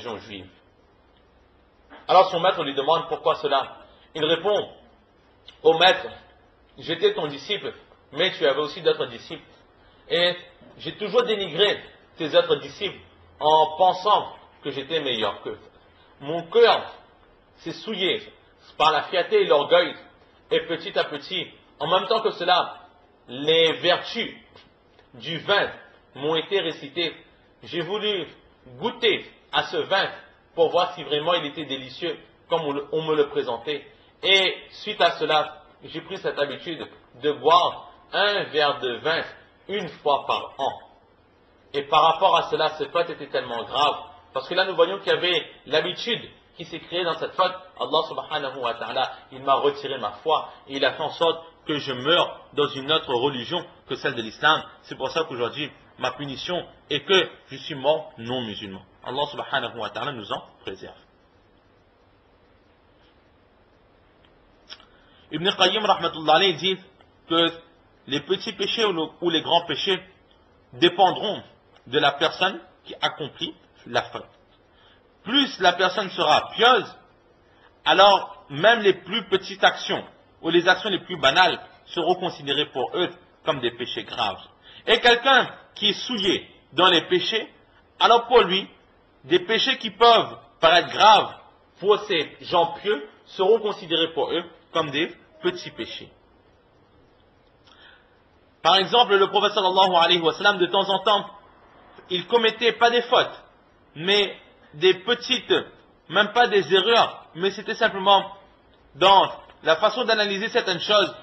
religion juive. Alors son maître lui demande pourquoi cela. Il répond au maître, j'étais ton disciple, mais tu avais aussi d'autres disciples. Et j'ai toujours dénigré tes autres disciples en pensant que j'étais meilleur qu'eux. Mon cœur s'est souillé par la fierté et l'orgueil. Et petit à petit, en même temps que cela, les vertus du vin m'ont été récitées. J'ai voulu goûter à ce vin pour voir si vraiment il était délicieux comme on me le présentait. Et suite à cela, j'ai pris cette habitude de boire un verre de vin une fois par an. Et par rapport à cela, cette faute était tellement grave. Parce que là, nous voyons qu'il y avait l'habitude qui s'est créée dans cette faute. Allah subhanahu wa ta'ala, il m'a retiré ma foi. Et il a fait en sorte que je meure dans une autre religion que celle de l'islam. C'est pour ça qu'aujourd'hui, ma punition est que je suis mort non musulman. Allah subhanahu wa ta'ala nous en préserve. Ibn Qayyim rahmatullah alayhi dit que les petits péchés ou les grands péchés dépendront de la personne qui accomplit la faute. Plus la personne sera pieuse, alors même les plus petites actions ou les actions les plus banales seront considérées pour eux comme des péchés graves. Et quelqu'un qui est souillé dans les péchés, alors pour lui, des péchés qui peuvent paraître graves pour ces gens pieux seront considérés pour eux comme des petits péchés. Par exemple, le prophète sallallahu alayhi wa sallam, de temps en temps, il commettait pas des fautes, mais des petites, même pas des erreurs, mais c'était simplement dans la façon d'analyser certaines choses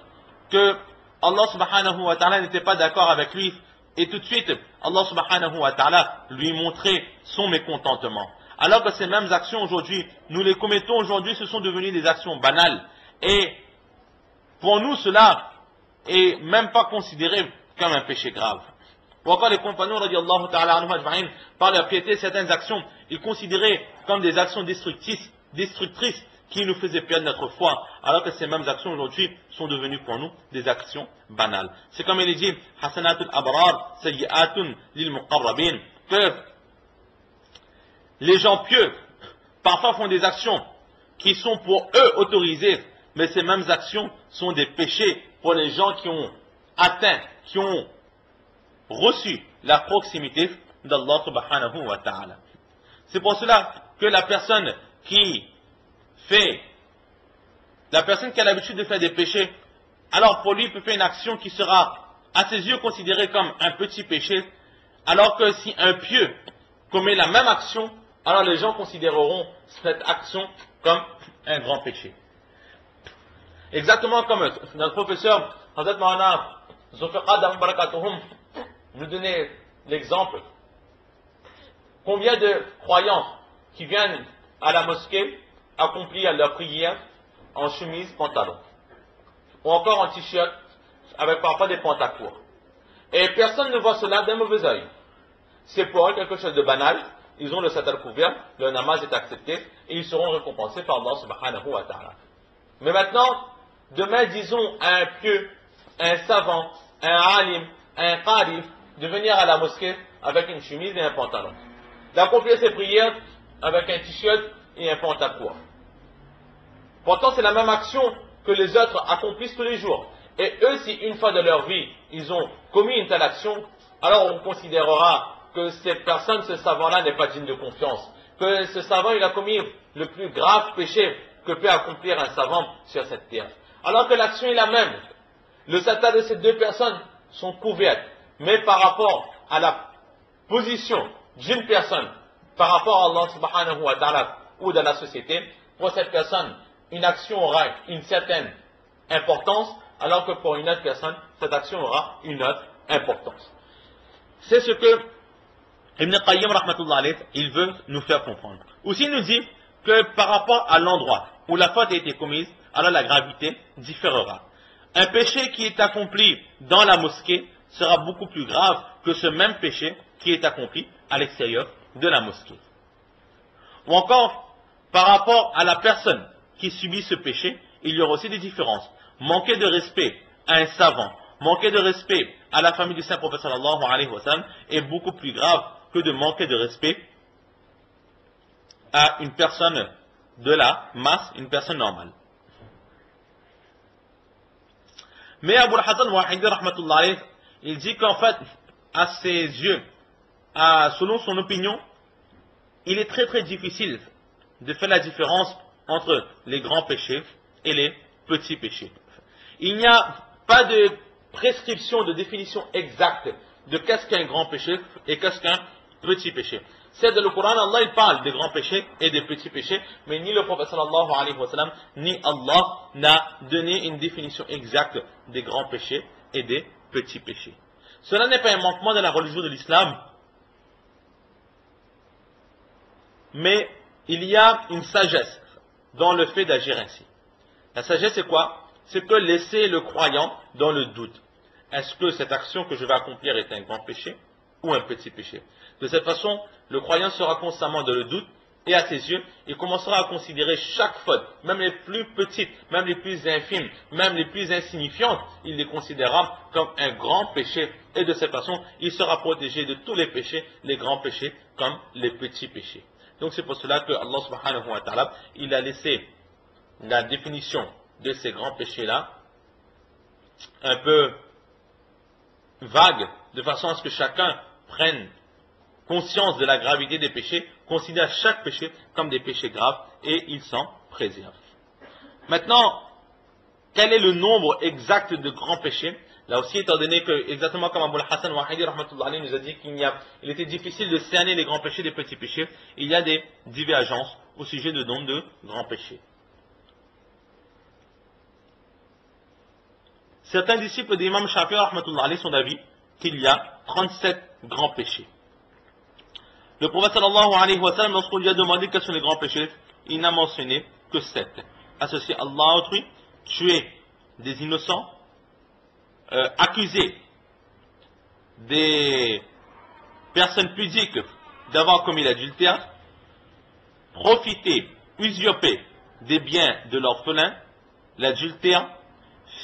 que Allah subhanahu wa ta'ala n'était pas d'accord avec lui, et tout de suite, Allah subhanahu wa ta'ala lui montrait son mécontentement. Alors que ces mêmes actions aujourd'hui, nous les commettons aujourd'hui, ce sont devenues des actions banales, et pour nous cela est même pas considéré comme un péché grave. Ou encore les compagnons radiallahu ta'ala anhum ajma'in, par leur piété, certaines actions, ils considéraient comme des actions destructrices qui nous faisaient perdre notre foi, alors que ces mêmes actions aujourd'hui sont devenues pour nous des actions banales. C'est comme il est dit, hasanatul abrar, sayyi'atun lil muqarrabin, que les gens pieux, parfois font des actions qui sont pour eux autorisées, mais ces mêmes actions sont des péchés pour les gens qui ont atteint, qui ont reçu la proximité d'Allah subhanahu wa ta'ala. C'est pour cela que la personne qui a l'habitude de faire des péchés, alors pour lui il peut faire une action qui sera à ses yeux considérée comme un petit péché, alors que si un pieux commet la même action, alors les gens considéreront cette action comme un grand péché. Exactement comme notre professeur Hazrat Maulana Zulfiqar Daim Barakatuhum nous donnait l'exemple. Combien de croyants qui viennent à la mosquée accomplir leur prière en chemise, pantalon, ou encore en t-shirt avec parfois des pantacourts. Et personne ne voit cela d'un mauvais œil. C'est pour eux quelque chose de banal. Ils ont le satar couvert, le namaz est accepté et ils seront récompensés par Allah subhanahu wa ta'ala. Mais maintenant, demain, disons à un pieux, un savant, un alim, un qari, de venir à la mosquée avec une chemise et un pantalon. D'accomplir ses prières avec un t-shirt et un pantacourt. Pourtant, c'est la même action que les autres accomplissent tous les jours. Et eux, si une fois de leur vie, ils ont commis une telle action, alors on considérera que cette personne, ce savant-là, n'est pas digne de confiance. Que ce savant, il a commis le plus grave péché que peut accomplir un savant sur cette terre. Alors que l'action est la même. Le satat de ces deux personnes sont couvertes. Mais par rapport à la position d'une personne, par rapport à Allah subhanahu wa ta'ala ou de la société, pour cette personne, une action aura une certaine importance, alors que pour une autre personne, cette action aura une autre importance. C'est ce que Ibn Qayyim rahmatullah alayh, il veut nous faire comprendre. Aussi il nous dit que par rapport à l'endroit où la faute a été commise, alors la gravité différera. Un péché qui est accompli dans la mosquée sera beaucoup plus grave que ce même péché qui est accompli à l'extérieur de la mosquée. Ou encore, par rapport à la personne qui subit ce péché, il y aura aussi des différences. Manquer de respect à un savant, manquer de respect à la famille du saint prophète sallallahu alayhi wa sallam est beaucoup plus grave que de manquer de respect à une personne de la masse, une personne normale. Mais Abu al-Hassan Wahidi rahmatullah alayh, il dit qu'en fait, à ses yeux, selon son opinion, il est très très difficile de faire la différence entre les grands péchés et les petits péchés. Il n'y a pas de prescription, de définition exacte de qu'est-ce qu'un grand péché et qu'est-ce qu'un petit péché. C'est dans le Coran, Allah il parle des grands péchés et des petits péchés, mais ni le prophète sallallahu alayhi wa sallam, ni Allah n'a donné une définition exacte des grands péchés et des petits péchés. Cela n'est pas un manquement de la religion de l'islam, mais il y a une sagesse dans le fait d'agir ainsi. La sagesse c'est quoi? C'est que laisser le croyant dans le doute. Est-ce que cette action que je vais accomplir est un grand péché ou un petit péché? De cette façon, le croyant sera constamment dans le doute et à ses yeux, il commencera à considérer chaque faute, même les plus petites, même les plus infimes, même les plus insignifiantes, il les considérera comme un grand péché. Et de cette façon, il sera protégé de tous les péchés, les grands péchés comme les petits péchés. Donc c'est pour cela que Allah subhanahu wa ta'ala, il a laissé la définition de ces grands péchés-là un peu vague, de façon à ce que chacun prenne conscience de la gravité des péchés, considère chaque péché comme des péchés graves et il s'en préserve. Maintenant, quel est le nombre exact de grands péchés? Là aussi, étant donné que, exactement comme Abu al-Hassan Wahidi rahmatullah alayhi nous a dit qu'il était difficile de cerner les grands péchés des petits péchés, il y a des divergences au sujet du nombre de grands péchés. Certains disciples d'Imam Shafi'i rahmatullah alayhi sont d'avis qu'il y a 37 grands péchés. Le prophète sallallahu alayhi wa sallam, lorsqu'on lui a demandé quels sont les grands péchés, il n'a mentionné que 7. Associer Allah à autrui, tuer des innocents, accuser des personnes pudiques d'avoir commis l'adultère, profiter, usurper des biens de l'orphelin, l'adultère,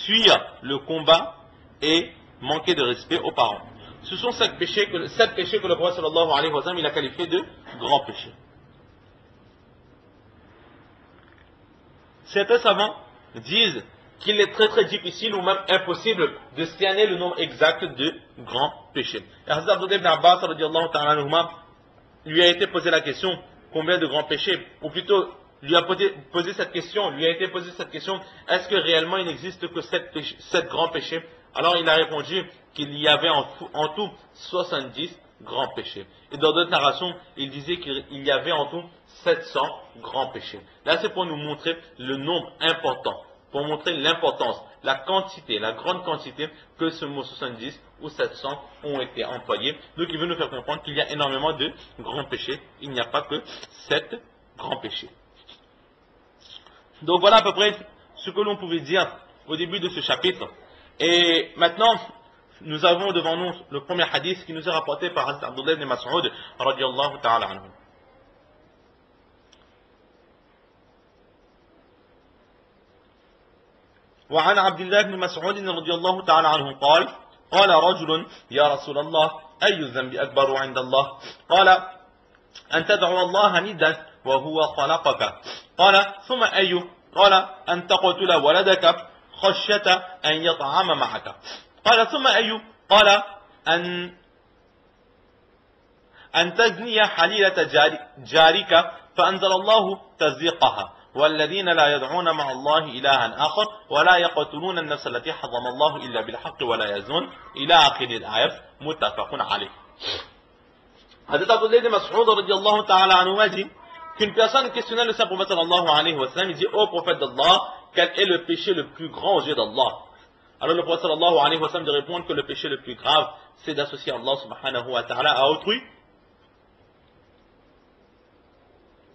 fuir le combat et manquer de respect aux parents. Ce sont 7 péchés que le prophète sallallahu alayhi wa sallam il a qualifiés de grands péchés. Certains savants disent qu'il est très très difficile ou même impossible de cerner le nombre exact de grands péchés. Et Hazrat Abdullah ibn Abbas radiyallahu ta'ala anhuma lui a été posé la question combien de grands péchés, ou plutôt lui a posé cette question, est-ce que réellement il n'existe que 7 grands péchés? Alors il a répondu qu'il y avait en tout 70 grands péchés. Et dans d'autres narrations, il disait qu'il y avait en tout 700 grands péchés. Là, c'est pour nous montrer le nombre important, pour montrer l'importance, la quantité, la grande quantité que ce mot 70 ou 700 ont été employés. Donc il veut nous faire comprendre qu'il y a énormément de grands péchés. Il n'y a pas que 7 grands péchés. Donc voilà à peu près ce que l'on pouvait dire au début de ce chapitre. Et maintenant, nous avons devant nous le premier hadith qui nous est rapporté par Hazrat Abdullah ibn Mas'ud radiyallahu ta'ala anhu. وعن عبد الله بن مسعود رضي الله تعالى عنه قال قال رجل يا رسول الله أي الذنب أكبر عند الله قال أن تدعو الله ندا وهو خلقك قال ثم أي قال أن تقتل ولدك خشية أن يطعم معك قال ثم أي قال أن تزني حليلة جارك فأنزل الله تزيقها والذين لا يدعون مع الله إلها آخر ولا يقتلون النفس التي حرم الله إلا بالحق ولا يزنون إلى آخر الآية متفق عليه. Hazrat Abdullah ibn Mas'ud radiyallahu ta'ala anhu dit qu'une personne questionnait le saint prophète sallallahu alayhi wa sallam, il dit ô prophète d'Allah, quel est le péché le plus grand aux yeux d'Allah? Alors le prophète sallallahu alayhi wa sallam de répondre que le péché le plus grave c'est d'associer Allah subhanahu wa ta'ala à autrui,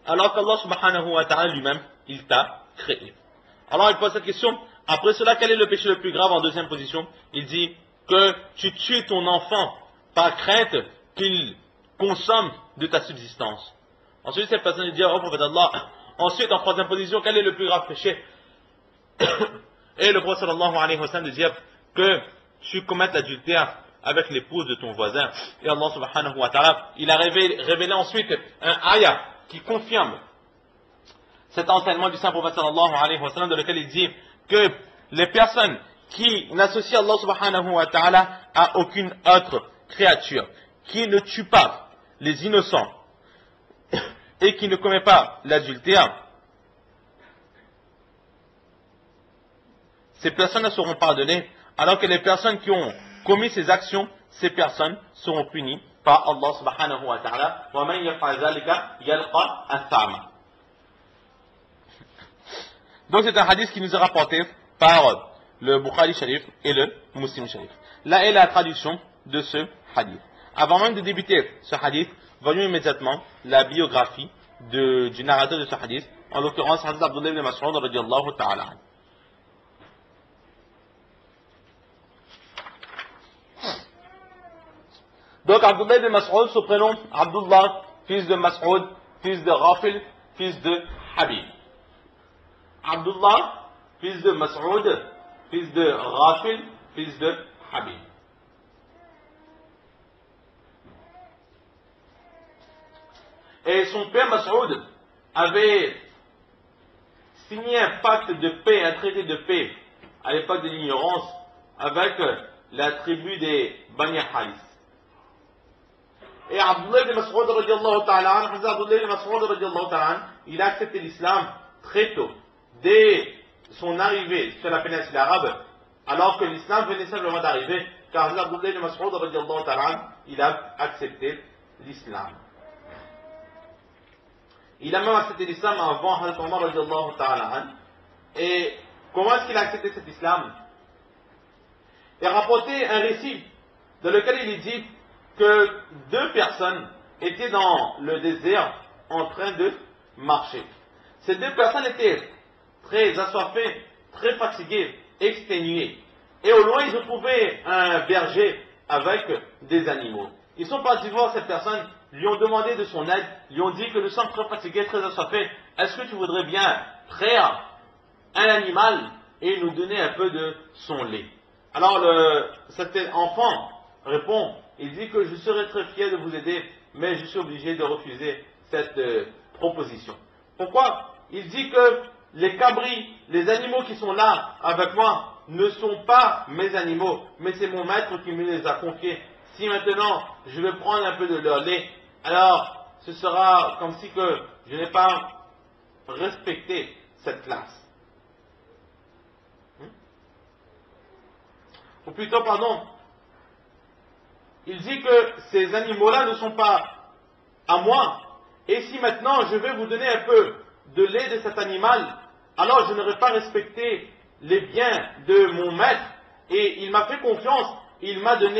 alors qu'Allah subhanahu wa ta'ala lui-même il t'a créé. Alors il pose cette question. Après cela, quel est le péché le plus grave? En deuxième position, il dit que tu tues ton enfant par crainte qu'il consomme de ta subsistance. Ensuite, cette personne dit oh prophète d'Allah. Ensuite, en troisième position, quel est le plus grave péché? Et le prophète sallallahu alayhi wa sallam de dire que tu commettes l'adultère avec l'épouse de ton voisin. Et Allah subhanahu wa ta'ala, il a révélé ensuite un ayah qui confirme cet enseignement du Saint-Prophète sallallahu alayhi wa sallam, dans lequel il dit que les personnes qui n'associent Allah subhanahu wa ta'ala à aucune autre créature, qui ne tuent pas les innocents et qui ne commettent pas l'adultère, ces personnes seront pardonnées, alors que les personnes qui ont commis ces actions, ces personnes seront punies par Allah subhanahu wa ta'ala. وَمَنْ يَفْعَلْ ذَلِكَ يَلْقَى أَثَامًا. Donc c'est un hadith qui nous est rapporté par le Bukhari Sharif et le Muslim Sharif. Là est la traduction de ce hadith. Avant même de débuter ce hadith, voyons immédiatement la biographie du narrateur de ce hadith, en l'occurrence Hazrat Abdullah ibn Mas'ud radiyallahu ta'ala. Donc Abdullah ibn Mas'ud, ce prénom Abdullah, fils de Mas'ud, fils de Ghafil, fils de Habib. Abdullah, fils de Mas'ud, fils de Ghafil, fils de Habib. Et son père Mas'ud avait signé un pacte de paix, un traité de paix, à l'époque de l'ignorance, avec la tribu des Bani Haris. Et Abdullah ibn Mas'ud radiallahu ta'ala, il a accepté l'islam très tôt, dès son arrivée sur la péninsule arabe, alors que l'islam venait simplement d'arriver, car Abdullah ibn Mas'ud radiallahu ta'ala, il a accepté l'islam. Il a même accepté l'islam avant Hazrat Omar radiallahu ta'ala. Et comment est-ce qu'il a accepté cet islam? Il a rapporté un récit dans lequel il est dit que deux personnes étaient dans le désert en train de marcher. Ces deux personnes étaient très assoiffées, très fatiguées, exténuées. Et au loin, ils ont trouvé un berger avec des animaux. Ils sont partis voir cette personne, lui ont demandé de son aide, lui ont dit que nous sommes très fatigués, très assoiffés. Est-ce que tu voudrais bien traire un animal et nous donner un peu de son lait? Alors cet enfant répond, il dit que je serais très fier de vous aider, mais je suis obligé de refuser cette proposition. Pourquoi? Il dit que les cabris, les animaux qui sont là avec moi, ne sont pas mes animaux, mais c'est mon maître qui me les a confiés. Si maintenant je vais prendre un peu de leur lait, alors ce sera comme si que je n'ai pas respecté cette classe. Ou plutôt, pardon, il dit que ces animaux-là ne sont pas à moi, et si maintenant je vais vous donner un peu de lait de cet animal, alors je n'aurai pas respecté les biens de mon maître, et il m'a fait confiance, il m'a donné